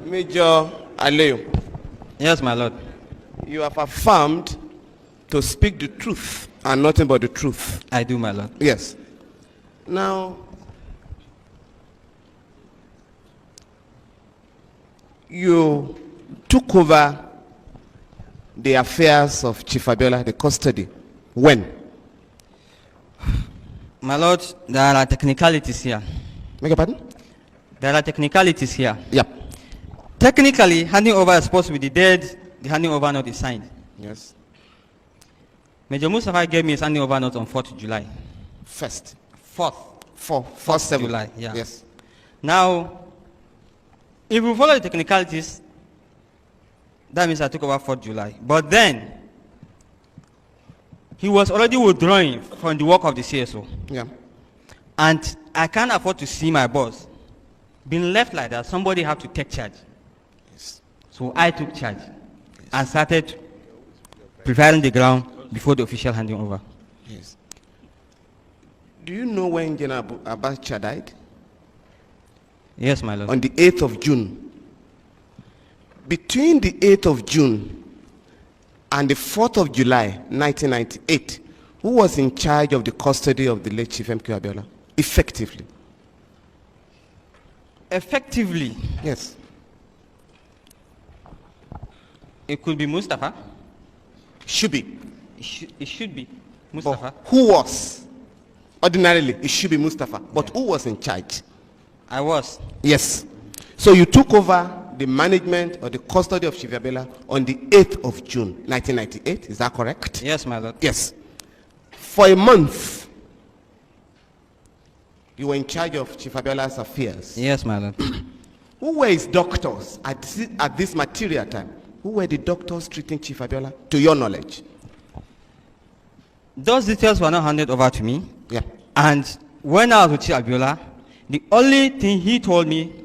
Major Aleo. Yes, my lord. You have affirmed to speak the truth and nothing but the truth. I do, my lord. Yes. Now, you took over the affairs of Chief Abiola, the custody. When? My lord, there are technicalities here. Beg your pardon? There are technicalities here. Yep. Technically, handing over is supposed to be the date the handing over note is signed. Yes. Major Mustafa gave me his handing over note on 4th July. First. 4th 7. July, yeah. Yes. Now, if we follow the technicalities, that means I took over 4th July. But then, he was already withdrawing from the work of the CSO. Yeah. And I can't afford to see my boss being left like that. Somebody had to take charge. Yes. So I took charge and started preparing the ground before the official handing over. Yes. Do you know when General Abacha died? Yes, my lord. On the 8th of June. Between the 8th of June and the 4th of July, 1998, who was in charge of the custody of the late Chief MKO Abiola? Effectively. Effectively, Yes. it could be Mustafa. Should be. It should be Mustafa. But who was? Ordinarily, it should be Mustafa. But who was in charge? I was. Yes. So you took over the management or the custody of Chief Abiola on the 8th of June, 1998. Is that correct? Yes, my lord. Yes. For a month, you were in charge of Chief Abiola's affairs. Yes, my lord. Who were his doctors at this material time? Who were the doctors treating Chief Abiola, to your knowledge? Those details were not handed over to me. Yeah. And when I was with Chief Abiola, the only thing he told me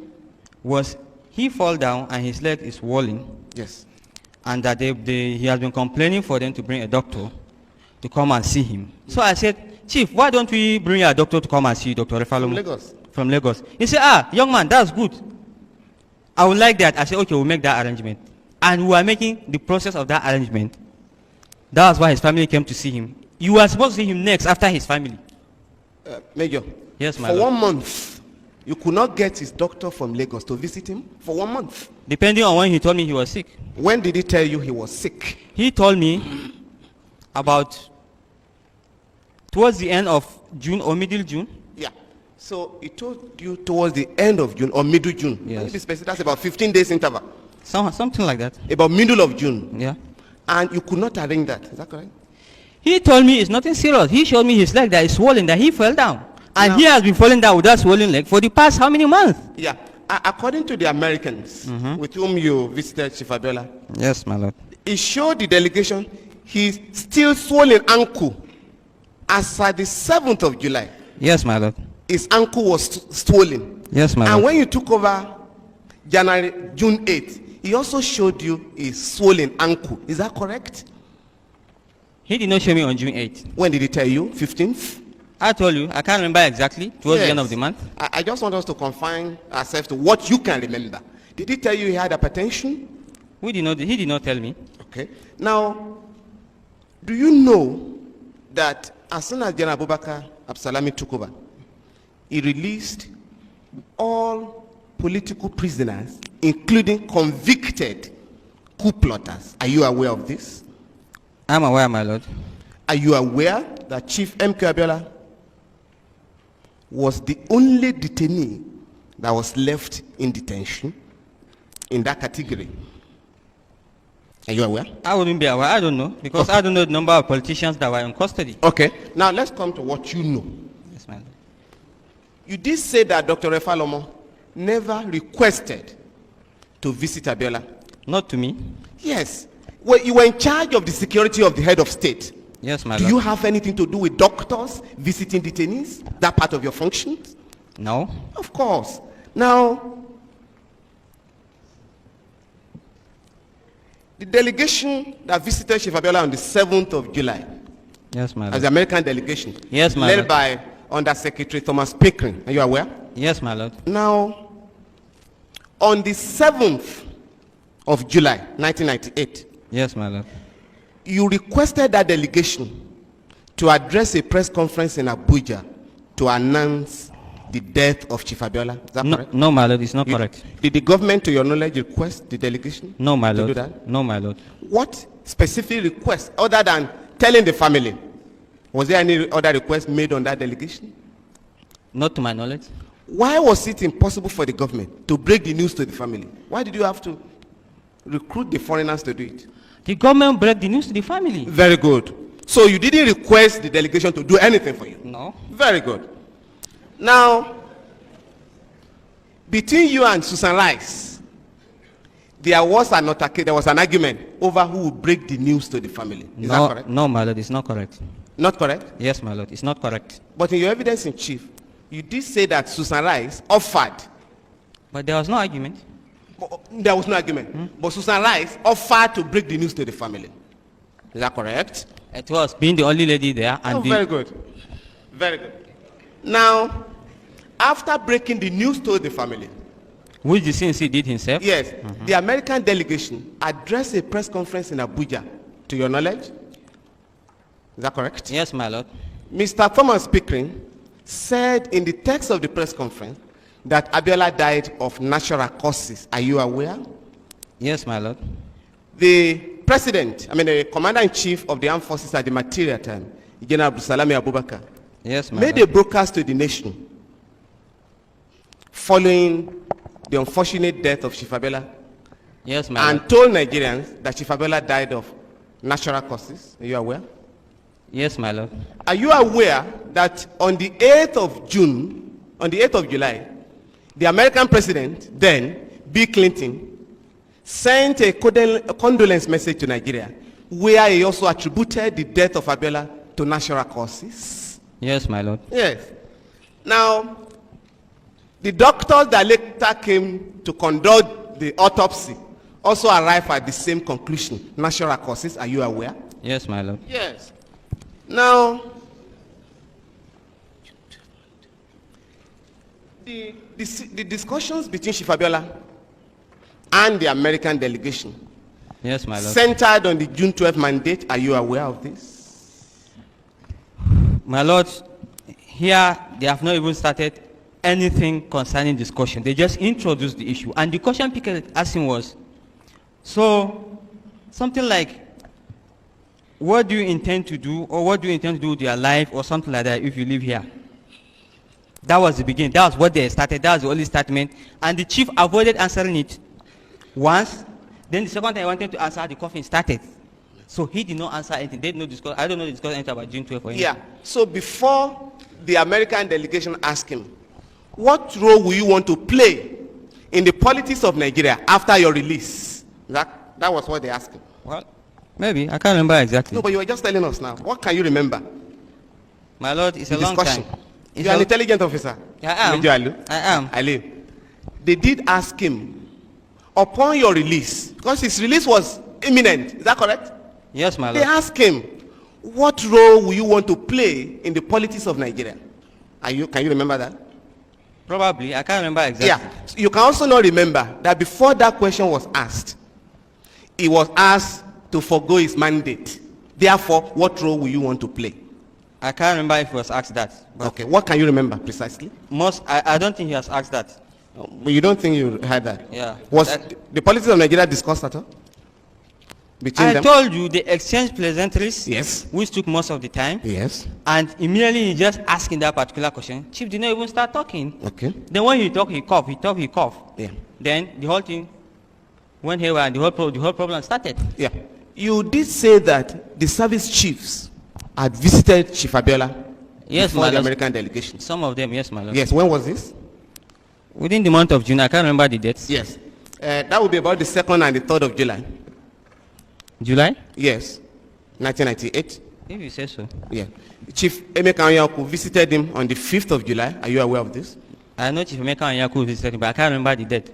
was he fell down and his leg is swollen. Yes. And that he has been complaining for them to bring a doctor to come and see him. So I said, Chief, why don't we bring a doctor to come and see Dr. Refalomo? From Lagos. From Lagos. He said, young man, that's good. I would like that. I said, okay, we'll make that arrangement. And we are making the process of that arrangement. That was why his family came to see him. You were supposed to see him next after his family. Major. Yes, my For lord. 1 month, you could not get his doctor from Lagos to visit him? For 1 month? Depending on when he told me he was sick. When did he tell you he was sick? He told me about towards the end of June or middle June. Yeah. So he told you towards the end of June or middle June. Yes. Can you be specific? That's about 15 days interval. Something like that. About middle of June. Yeah. And you could not arrange that. Is that correct? He told me it's nothing serious. He showed me his leg that is swollen, that he fell down. And Now- he has been falling down with that swollen leg for the past how many months? Yeah. According to the Americans with whom you visited Chief Abiola, Yes, my lord. it showed the delegation his still swollen ankle. As at the 7th of July, Yes, my lord. his ankle was swollen. Yes, my And lord. when you took over June 8th, he also showed you his swollen ankle. Is that correct? He did not show me on June 8th. When did he tell you? 15th? I told you, I can't remember exactly, towards the end of the month. I just want us to confine ourselves to what you can remember. Did he tell you he had hypertension? He did not tell me. Okay. Now, do you know that as soon as General Abubakar Absalami took over, he released all political prisoners, including convicted coup plotters? Are you aware of this? I'm aware, my lord. Are you aware that Chief MKO Abiola was the only detainee that was left in detention in that category? Are you aware? I wouldn't be aware. I don't know. Because I don't know the number of politicians that were in custody. Okay. Now let's come to what you know. Yes, my lord. You did say that Dr. Refalomo never requested to visit Abiola. Not to me. Yes. Well, you were in charge of the security of the head of state. Yes, my Do lord. you have anything to do with doctors visiting detainees? That part of your functions? No. Of course. Now, the delegation that visited Chief Abiola on the 7th of July, Yes, my as lord. the American delegation, Yes, my led lord. by Undersecretary Thomas Pickering, are you aware? Yes, my lord. Now, on the 7th of July, 1998, Yes, my lord. you requested that delegation to address a press conference in Abuja to announce the death of Chief Abiola. Is that No, correct? no, my lord, it's not correct. Did the government, to your knowledge, request the delegation? No, my to do lord. that? No, my lord. What specific request, other than telling the family, was there any other request made on that delegation? Not to my knowledge. Why was it impossible for the government to break the news to the family? Why did you have to recruit the foreigners to do it? The government broke the news to the family. Very good. So you didn't request the delegation to do anything for you? No. Very good. Now, between you and Susan Rice, there was an argument over who would break the news to the family. Is that correct? No, my lord, it's not correct. Not correct? Yes, my lord, it's not correct. But in your evidence in chief, you did say that Susan Rice offered. But there was no argument. There was no argument. But Susan Rice offered to break the news to the family. Is that correct? It was being the only lady there. And Very good. Very good. Now, after breaking the news to the family, which the CNC did himself? yes, the American delegation addressed a press conference in Abuja, to your knowledge. Is that correct? Yes, my lord. Mr. Thomas Pickering said in the text of the press conference that Abiola died of natural causes. Are you aware? Yes, my lord. The president, the commander-in-chief of the armed forces at the material time, General Absalami Abubakar, Yes, my made lord. a broadcast to the nation following the unfortunate death of Chief Abiola Yes, my and lord. told Nigerians that Chief Abiola died of natural causes. Are you aware? Yes, my lord. Are you aware that on the 8th of June, on the 8th of July, the American president, then, Bill Clinton, sent a condolence message to Nigeria where he also attributed the death of Abiola to natural causes? Yes, my lord. Yes. Now, the doctors that later came to conduct the autopsy also arrived at the same conclusion, natural causes. Are you aware? Yes, my lord. Yes. Now, the discussions between Chief Abiola and the American delegation Yes, my lord. centered on the June 12th mandate. Are you aware of this? My lord, here they have not even started anything concerning discussion. They just introduced the issue. And the question people asked him was, so, something like, what do you intend to do, or what do you intend to do with your life, or something like that if you live here? That was the beginning. That was what they started. That was the only statement. And the chief avoided answering it once. Then the second time he wanted to answer, the coughing started. So he did not answer anything. They did not discuss. I don't know they discussed anything about June 12th or anything. Yeah. So before the American delegation asked him, what role will you want to play in the politics of Nigeria after your release? That was what they asked him. Well, maybe. I can't remember exactly. No, but you were just telling us now. What can you remember? My lord, it's The a long discussion. time. You're an intelligent officer. I am. Major Alu. I am. Ali. They did ask him, upon your release, because his release was imminent. Is that correct? Yes, my They lord. asked him, what role will you want to play in the politics of Nigeria? Can you remember that? Probably. I can't remember exactly. Yeah. So you can also not remember that before that question was asked, he was asked to forgo his mandate. Therefore, what role will you want to play? I can't remember if he was asked that. But Okay. What can you remember precisely? I don't think he has asked that. But you don't think you heard that? Yeah. Was That- the politics of Nigeria discussed at all? Between I them? told you they exchanged pleasantries, Yes. which took most of the time. Yes. And immediately he just asking that particular question. Chief did not even start talking. Okay. Then when he talked, he coughed. He talked, he coughed. Yeah. Then the whole thing went haywire and the whole problem started. Yeah. You did say that the service chiefs had visited Chief Abiola Yes, before my the lord. American delegation. Some of them, yes, my lord. Yes. When was this? Within the month of June, I can't remember the dates. Yes. That would be about the 2nd and the 3rd of July. July? Yes. 1998. If you say so. Yeah. Chief MKO Abiola visited him on the 5th of July. Are you aware of this? I know Chief Emeka Anyaku visited him, but I can't remember the date.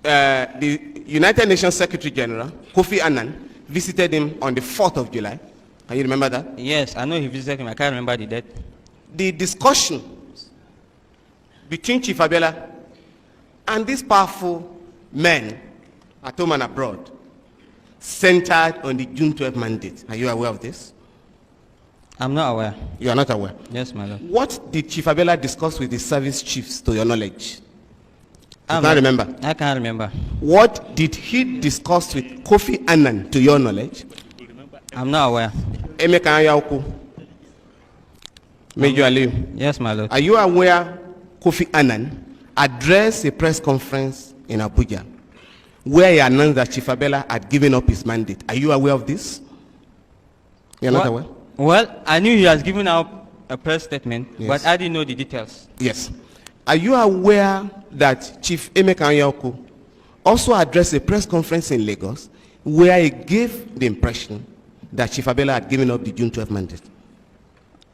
The United Nations Secretary General, Kofi Annan, visited him on the 4th of July. Can you remember that? Yes, I know he visited him. I can't remember the date. The discussion between Chief Abiola and these powerful men at home and abroad centered on the June 12 mandate. Are you aware of this? I'm not aware. You are not aware? Yes, my lord. What did Chief Abiola discuss with the service chiefs, to your knowledge? You I'm can't not- remember. I can't remember. What did he discuss with Kofi Annan, to your knowledge? I'm not aware. Emeka Anyauku, Major Aliyu, Yes, my lord. are you aware Kofi Annan addressed a press conference in Abuja where he announced that Chief Abiola had given up his mandate? Are you aware of this? You're not aware? Well, I knew he has given out a press statement, Yes. but I didn't know the details. Yes. Are you aware that Chief Emeka Anyauku also addressed a press conference in Lagos where he gave the impression that Chief Abiola had given up the June 12 mandate?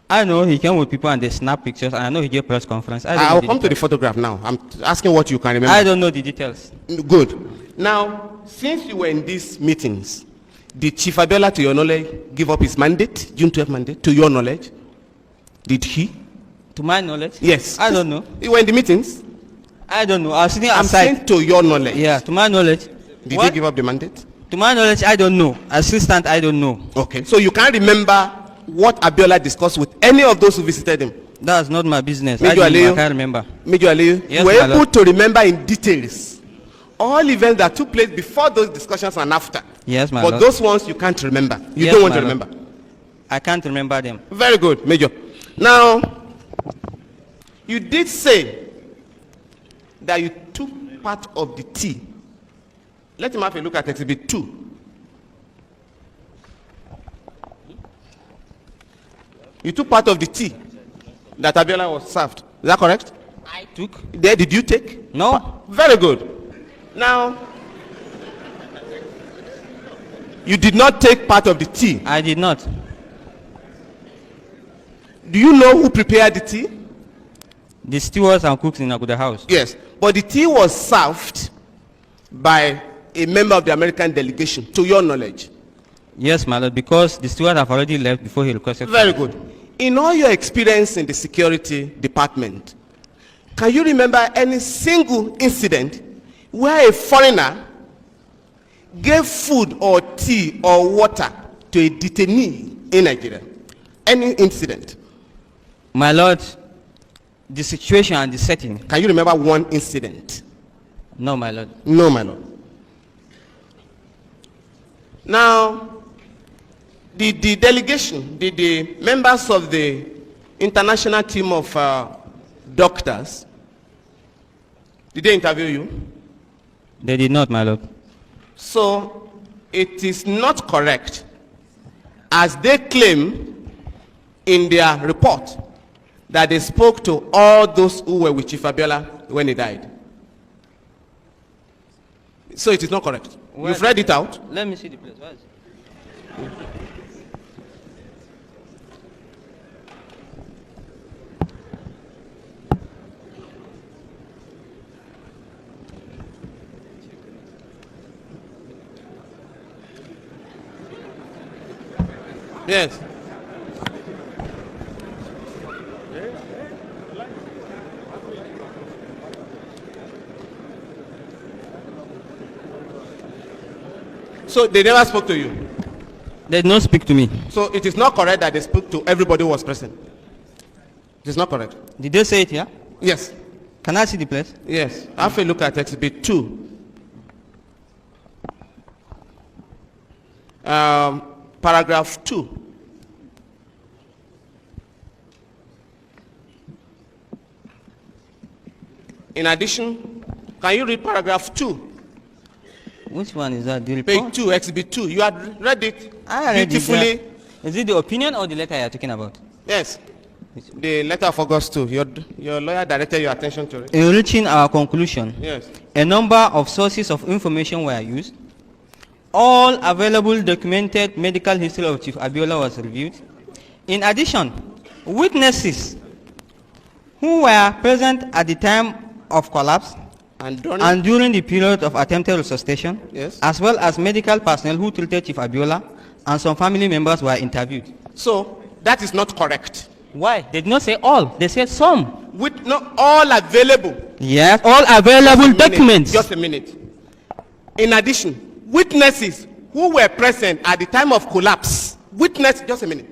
I know he came with people and they snapped pictures, and I know he gave press conference. I don't I'll know the come to the details. photograph now. I'm asking what you can remember. I don't know the details. Good. Now, since you were in these meetings, did Chief Abiola, to your knowledge, give up his mandate, June 12 mandate, to your knowledge? Did he? To my knowledge? Yes. I don't know. You were in the meetings? I don't know. I was sitting I'm outside. saying to your knowledge. Yeah, to my knowledge. Did What? he give up the mandate? To my knowledge, I don't know. Assistant, I don't know. Okay. So you can't remember what Abiola discussed with any of those who visited him? That's not my business. Major I Aliyu? can't remember. Major Aliyu, Yes, you were my able lord. to remember in details all events that took place before those discussions and after. Yes, my But lord. those ones you can't remember. You Yes, don't want my to lord. remember. I can't remember them. Very good, Major. Now, you did say that you took part of the tea. Let him have a look at Exhibit 2. You took part of the tea that Abiola was served. Is that correct? I took? There, did you take? No. Very good. Now, you did not take part of the tea. I did not. Do you know who prepared the tea? The stewards and cooks in Aguda House. Yes. But the tea was served by a member of the American delegation, to your knowledge. Yes, my lord, because the steward have already left before he requested. Very good. In all your experience in the security department, can you remember any single incident where a foreigner gave food or tea or water to a detainee in Nigeria? Any incident? My lord, the situation and the setting. Can you remember one incident? No, my lord. No, my lord. Now, the delegation, the members of the international team of doctors, did they interview you? They did not, my lord. So, it is not correct, as they claim in their report, that they spoke to all those who were with Chief Abiola when he died. So it is not correct. Well, you've read it out. Let me see the place. Where is it? Yes. So they never spoke to you. They did not speak to me. So it is not correct that they spoke to everybody who was present. It is not correct. Did they say it here? Yes. Can I see the place? Yes. Have a look at Exhibit 2. Paragraph 2. In addition, can you read paragraph 2? Which one is that? The report? Page 2, Exhibit 2. You had read it I read it, beautifully. yeah. Is it the opinion or the letter you are talking about? Yes. The letter of August 2. Your lawyer directed your attention to it. In reaching our conclusion, Yes. a number of sources of information were used. All available documented medical history of Chief Abiola was reviewed. In addition, witnesses who were present at the time of collapse And during, and during the period of attempted resuscitation, Yes. as well as medical personnel who treated Chief Abiola and some family members were interviewed. so that is not correct. Why? They did not say all. They said some. With no, all available. Yes, all available documents. Just a minute. In addition, witnesses who were present at the time of collapse, just a minute,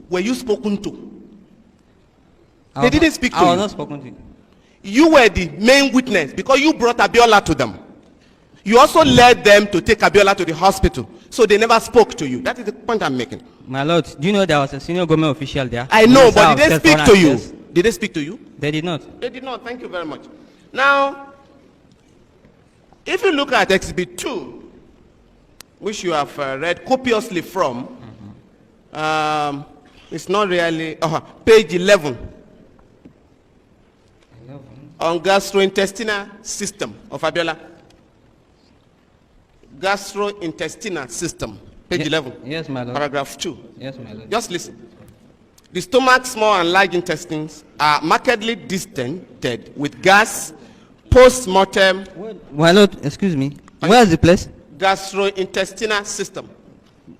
were you spoken to? They didn't speak to you. I was not spoken to. You were the main witness because you brought Abiola to them. You also led them to take Abiola to the hospital. So they never spoke to you. That is the point I'm making. My lord, do you know there was a senior government official there? I know, but did they speak to you? Did they speak to you? They did not. They did not. Thank you very much. Now, if you look at Exhibit 2, which you have read copiously from, it's not really, page 11. On gastrointestinal system of Abiola. Gastrointestinal system, page 11. Yes, my lord. Paragraph 2. Yes, my lord. Just listen. The stomach, small and large intestines are markedly distended with gas post-mortem. My lord, excuse me. Where is the place? Gastrointestinal system.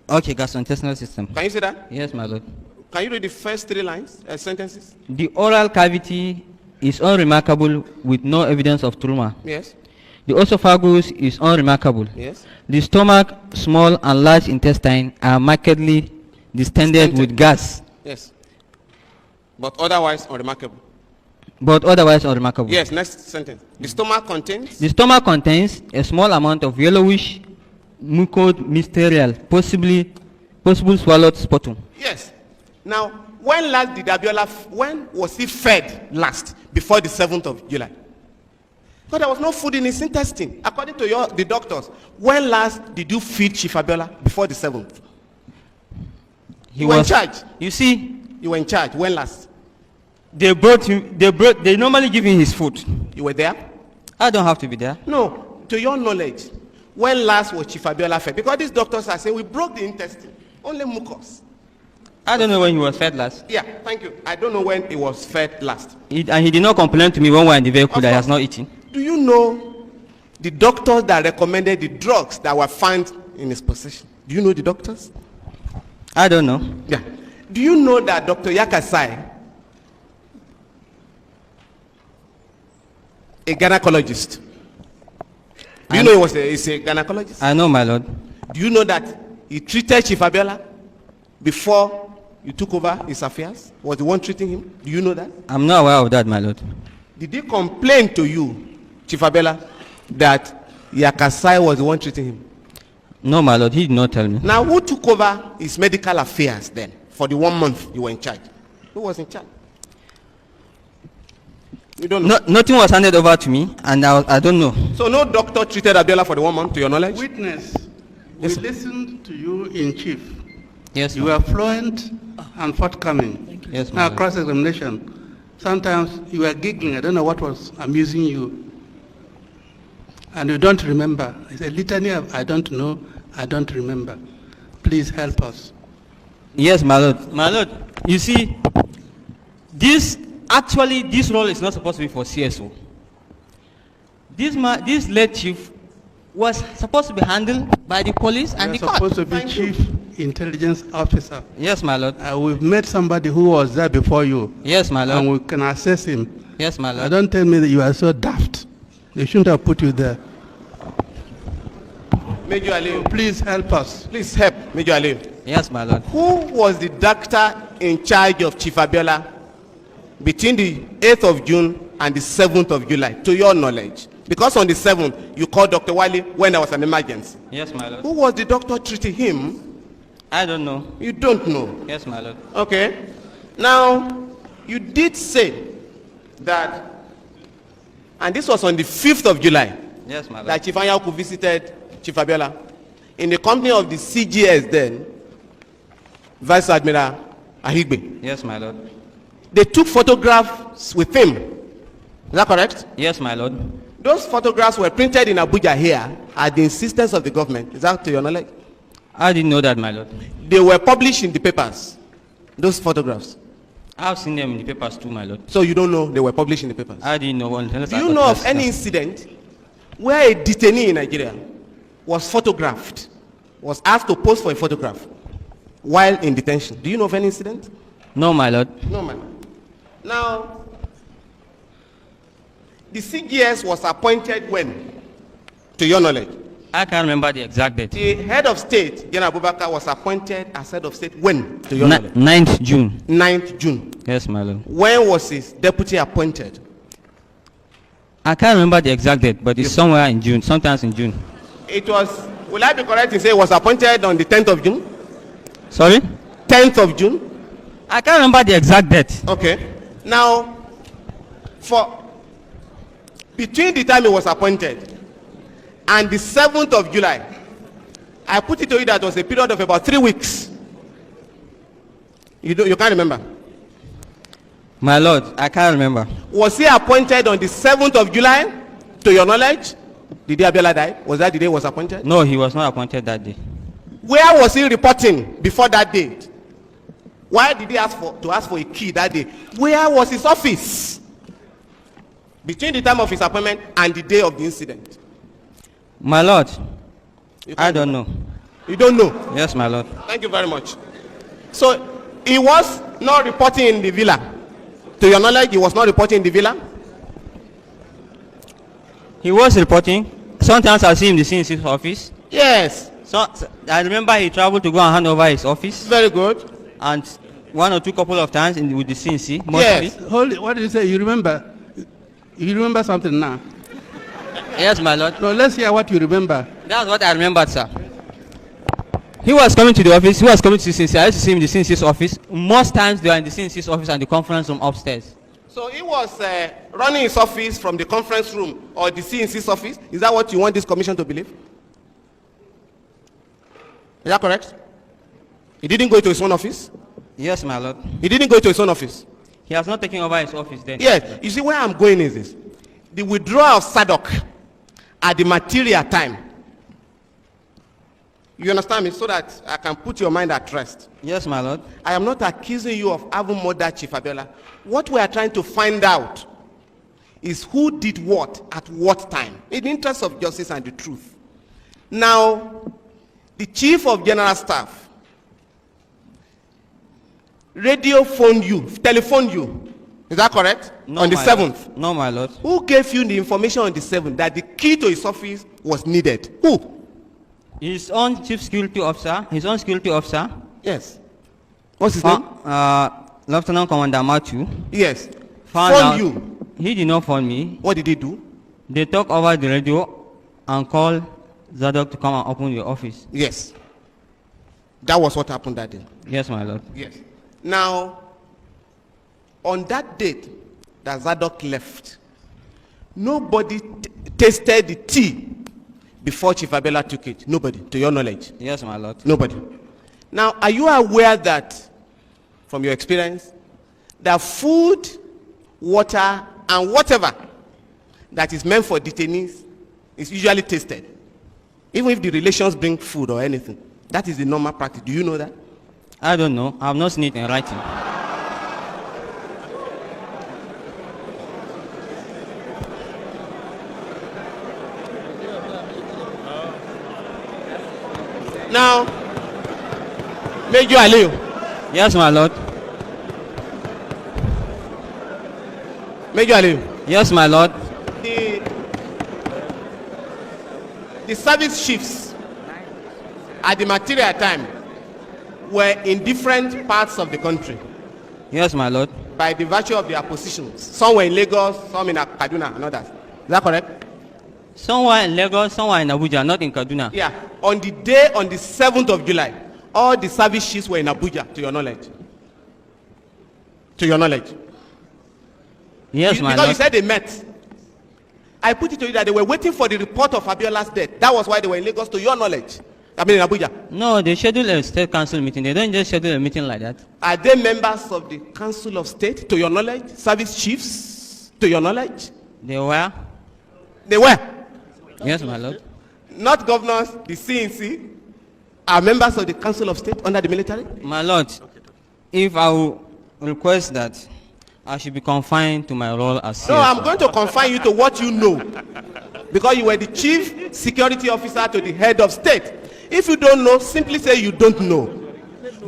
Okay, gastrointestinal system. Can you see that? Yes, my lord. Can you read the first 3 lines, sentences? The oral cavity is unremarkable with no evidence of trauma. Yes. The esophagus is unremarkable. Yes. The stomach, small and large intestine are markedly distended with gas. Yes. But otherwise unremarkable. But otherwise unremarkable. Yes, next sentence. The stomach contains? The stomach contains a small amount of yellowish mucous material, possible swallowed sputum. Yes. Now, when last did when was he fed last? Before the 7th of July? Because there was no food in his intestine. According to the doctors, when last did you feed Chief Abiola? Before the 7th. You were in charge. You see, you were in charge. When last? They brought him. They normally give him his food. You were there? I don't have to be there. No. To your knowledge, when last was Chief Abiola fed? Because these doctors are saying we broke the intestine. Only mucus. I don't know when he was fed last. Yeah, thank you. I don't know when he was fed last. And he did not complain to me when we were in the vehicle that he has not eaten. Do you know the doctors that recommended the drugs that were found in his possession? Do you know the doctors? I don't know. Yeah. Do you know that Dr. Yakasai, a gynecologist, do you know he's a gynecologist? I know, my lord. Do you know that he treated Chief Abiola before you took over his affairs? Was the one treating him? Do you know that? I'm not aware of that, my lord. Did he complain to you, Chief Abiola, that Yakasai was the one treating him? No, my lord, he did not tell me. Now, who took over his medical affairs then for the 1 month you were in charge? Who was in charge? You don't know? Nothing was handed over to me, and I don't know. So no doctor treated Abiola for the 1 month, to your knowledge? Witness, Yes, we listened to you in chief. Yes, You were fluent and forthcoming. Yes, Now, ma'am. cross-examination. Sometimes you were giggling. I don't know what was amusing you. And you don't remember. It's a litany of I don't know, I don't remember. Please help us. Yes, my lord. My lord, you see, this role is not supposed to be for CSO. This late chief was supposed to be handled by the police and the You're court. supposed to be chief intelligence officer. Yes, my lord. We've met somebody who was there before you. Yes, my lord. And we can assess him. Yes, my lord. Don't tell me that you are so daft. They shouldn't have put you there. Major Aliyu. Please help us. Please help, Major Aliyu. Yes, my lord. Who was the doctor in charge of Chief Abiola between the 8th of June and the 7th of July, to your knowledge? Because on the 7th, you called Dr. Wali when there was an emergency. Yes, my lord. Who was the doctor treating him? I don't know. You don't know. Yes, my lord. Okay. Now, you did say that, and this was on the 5th of July, Yes, my lord. that Chief Anyaku visited Chief Abiola in the company of the CGS then, Vice Admiral Ahigbe. Yes, my lord. They took photographs with him. Is that correct? Yes, my lord. Those photographs were printed in Abuja here at the insistence of the government. Is that to your knowledge? I didn't know that, my lord. They were published in the papers, those photographs. I've seen them in the papers too, my lord. So you don't know they were published in the papers? I didn't know. Do you know of any incident where a detainee in Nigeria was photographed, was asked to pose for a photograph while in detention? Do you know of any incident? No, my lord. No, man. Now, The CGS was appointed when, to your knowledge? I can't remember the exact date. The head of state, General Abubakar, was appointed as head of state when, to your knowledge? 9th June. 9th June. Yes, my lord. When was his deputy appointed? I can't remember the exact date, but it's somewhere in June, sometimes in June. It was, will I be correct in saying it was appointed on the 10th of June? Sorry? 10th of June? I can't remember the exact date. Okay. Now, between the time he was appointed and the 7th of July, I put it to you that was a period of about 3 weeks. You can't remember? My lord, I can't remember. Was he appointed on the 7th of July, to your knowledge? The day Abiola died? Was that the day he was appointed? No, he was not appointed that day. Where was he reporting before that date? Why did he ask for a key that day? Where was his office between the time of his appointment and the day of the incident? My lord, I don't know. You don't know? Yes, my lord. Thank you very much. So he was not reporting in the villa. To your knowledge, he was not reporting in the villa? He was reporting. Sometimes I see him in the CNC's office. Yes. So I remember he traveled to go and hand over his office. Very good. And one or two couple of times with the CNC. Mostly. Yes. Hold it. What did you say? You remember? You remember something now? Yes, my lord. No, let's hear what you remember. That's what I remembered, sir. He was coming to the office. He was coming to the CNC. I used to see him in the CNC's office. Most times they are in the CNC's office and the conference room upstairs. So he was running his office from the conference room or the CNC's office. Is that what you want this commission to believe? Is that correct? He didn't go to his own office? Yes, my lord. He didn't go to his own office? He has not taken over his office then. Yes. You see, where I'm going is this. The withdrawal of SADC at the material time. You understand me? So that I can put your mind at rest. Yes, my lord. I am not accusing you of having murdered Chief Abiola. What we are trying to find out is who did what at what time, in the interest of justice and the truth. Now, the Chief of General Staff telephoned you. Is that correct? No, on the my 7th? Lord. No, my lord. Who gave you the information on the 7th that the key to his office was needed? Who? His own chief security officer, Yes. What's his name? Lieutenant Commander Matthew. Yes. Found Phone out. you. He did not phone me. What did he do? They talk over the radio and call Zadok to come and open the office. Yes. That was what happened that day. Yes, my lord. Yes. Now, on that date that Zadok left, nobody tasted the tea before Chief Abiola took it. Nobody, to your knowledge. Yes, my lord. Nobody. Now, are you aware that, from your experience, that food, water, and whatever that is meant for detainees is usually tasted? Even if the relations bring food or anything. That is the normal practice. Do you know that? I don't know. I have not seen it in writing. Now, Major Aliyu. Yes, my lord. Major Aliyu. Yes, my lord. The service chiefs at the material time were in different parts of the country. Yes, my lord. By the virtue of their positions. Some were in Lagos, some in Kaduna, and others. Is that correct? Some were in Lagos, some were in Abuja, not in Kaduna. Yeah. On the day, on the 7th of July, all the service chiefs were in Abuja, to your knowledge. To your knowledge. Yes, my because lord. you said they met. I put it to you that they were waiting for the report of Abiola's death. That was why they were in Lagos, to your knowledge. I mean in Abuja. No, they schedule a state council meeting. They don't just schedule a meeting like that. Are they members of the Council of State, to your knowledge? Service chiefs, to your knowledge? They were? They were. Yes, my lord. Not governors, the CNC, are members of the Council of State under the military? My lord, if I will request that I should be confined to my role as No, CSO. I'm going to confine you to what you know. Because you were the chief security officer to the head of state. If you don't know, simply say you don't know.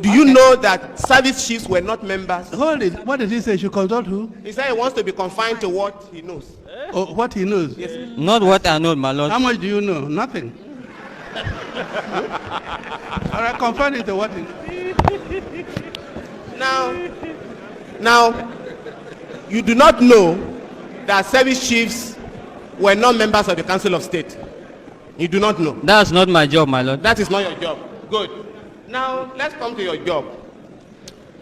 Do you know that service chiefs were not members? Hold it. What did he say? Should consult who? He said he wants to be confined to what he knows. Oh, what he knows? Yes. Not what I know, my lord. How much do you know? Nothing. All right, confine it to what he... Now, you do not know that service chiefs were not members of the Council of State. You do not know. That's not my job, my lord. That is not your job. Good. Now, let's come to your job.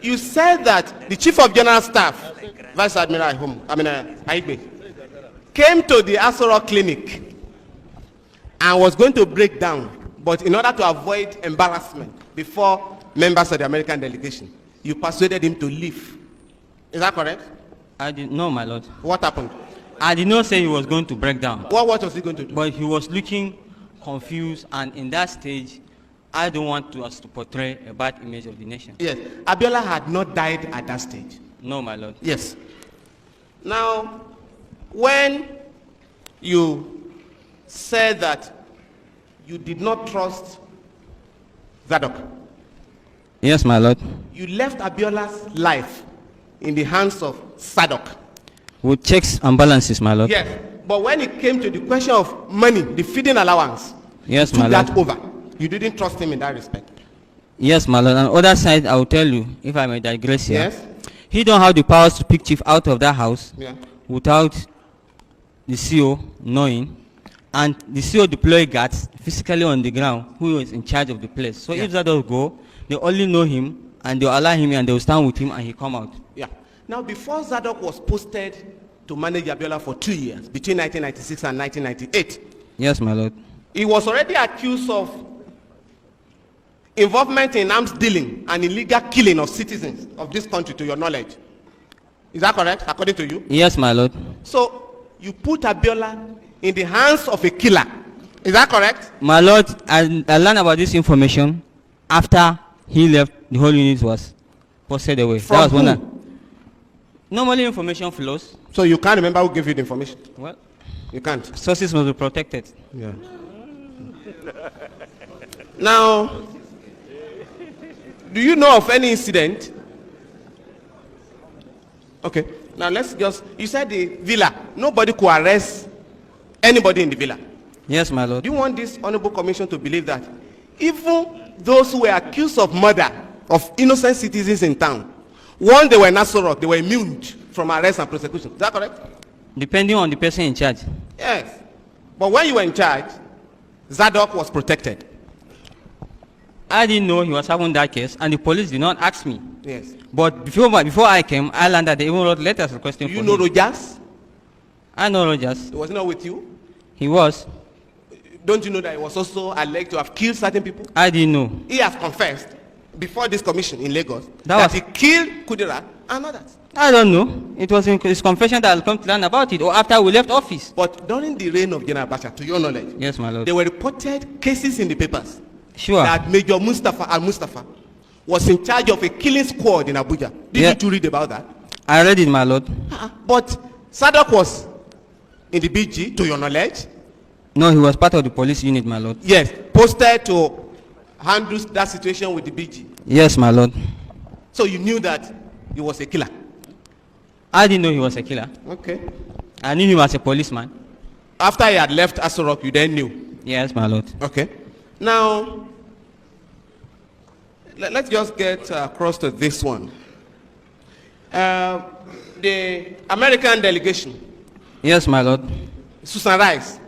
You said that the Chief of General Staff, Vice Admiral Aigbe, came to the Asoro Clinic and was going to break down, but in order to avoid embarrassment before members of the American delegation, you persuaded him to leave. Is that correct? I didn't know, my lord. What happened? I did not say he was going to break down. What was he going to do? But he was looking confused, and in that stage, I don't want us to portray a bad image of the nation. Yes. Abiola had not died at that stage. No, my lord. Yes. Now, when you said that you did not trust Zadok, Yes, my lord. you left Abiola's life in the hands of Zadok. With checks and balances, my lord. Yes. But when it came to the question of money, the feeding allowance, Yes, you my took lord. that over. You didn't trust him in that respect. Yes, my lord. On the other side, I will tell you, if I may digress here. Yes. He don't have the powers to pick chief out of that house Yeah. without the CO knowing, and the CO deploy guards physically on the ground who is in charge of the place. So Yeah. if that does go, they only know him and they will allow him and they will stand with him and he come out. Yeah. Now, before Zadok was posted to manage Abiola for 2 years, between 1996 and 1998, Yes, my lord. he was already accused of involvement in arms dealing and illegal killing of citizens of this country, to your knowledge. Is that correct, according to you? Yes, my lord. So, you put Abiola in the hands of a killer. Is that correct? My lord, I learned about this information after he left. The whole unit was posted away. From that was who? when normally information flows. So you can't remember who gave you the information? Well, You can't. sources must be protected. Yeah. Now, do you know of any incident? Okay. Now let's just, you said the villa, nobody could arrest anybody in the villa. Yes, my lord. Do you want this honorable commission to believe that even those who were accused of murder of innocent citizens in town, once they were in Asorok, they were immune from arrest and prosecution? Is that correct? Depending on the person in charge. Yes. But when you were in charge, Zadok was protected. I didn't know he was having that case, and the police did not ask me. Yes. But before I came, I learned that they even wrote letters requesting Do for you know him. Rogers? I know Rogers. He was not with you? He was. Don't you know that he was also alleged to have killed certain people? I didn't know. He has confessed before this commission in Lagos That that was- he killed Kudira and others. I don't know. It was in his confession that I'll come to learn about it, or after we left office. But during the reign of General Abacha, to your knowledge, Yes, my lord. there were reported cases in the papers Sure. that Major Mustafa al-Mustafa was in charge of a killing squad in Abuja. Yeah. Didn't you read about that? I read it, my lord. But Zadok was in the BG, to your knowledge. No, he was part of the police unit, my lord. Yes, posted to handle that situation with the BG. Yes, my lord. So you knew that he was a killer. I didn't know he was a killer. Okay. I knew him as a policeman. After he had left Asorok, you then knew. Yes, my lord. Okay. Now, let's just get across to this one. The American delegation, Yes, my lord. Susan Rice,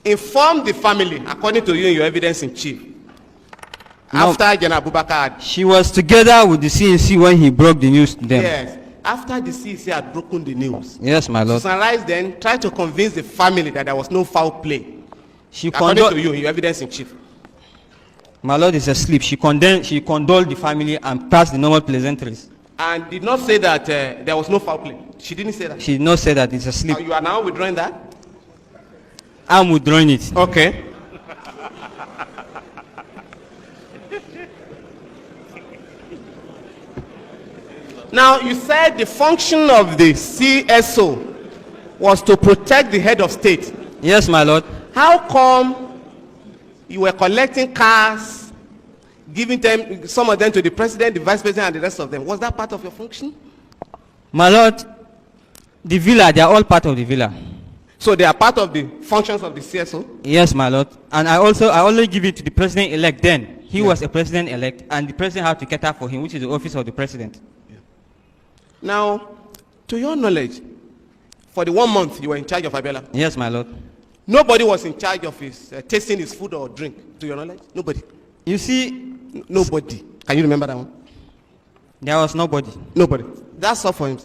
informed the family, according to you in your evidence in chief, No. after General Abubakar had, She was together with the CNC when he broke the news to them. yes, after the CEC had broken the news, Yes, my lord. Susan Rice then tried to convince the family that there was no foul play, She according to condoled. you in your evidence in chief. My lord is asleep. She condoled the family and passed the normal pleasantries. And did not say that there was no foul play. She didn't say that. She did not say that it's asleep. You are now withdrawing that? I'm withdrawing it. Okay. Now, you said the function of the CSO was to protect the head of state. Yes, my lord. How come you were collecting cars, giving them, some of them to the president, the vice president, and the rest of them. Was that part of your function? My lord, the villa, they are all part of the villa. So they are part of the functions of the CSO? Yes, my lord. And I only give it to the president-elect then. He was a president-elect, and the president had to cater for him, which is the office of the president. Now, to your knowledge, for the 1 month you were in charge of Abiola, Yes, my lord. nobody was in charge of his tasting his food or drink, to your knowledge? Nobody? You see, Nobody. Can you remember that one? there was nobody. Nobody. That's all for him.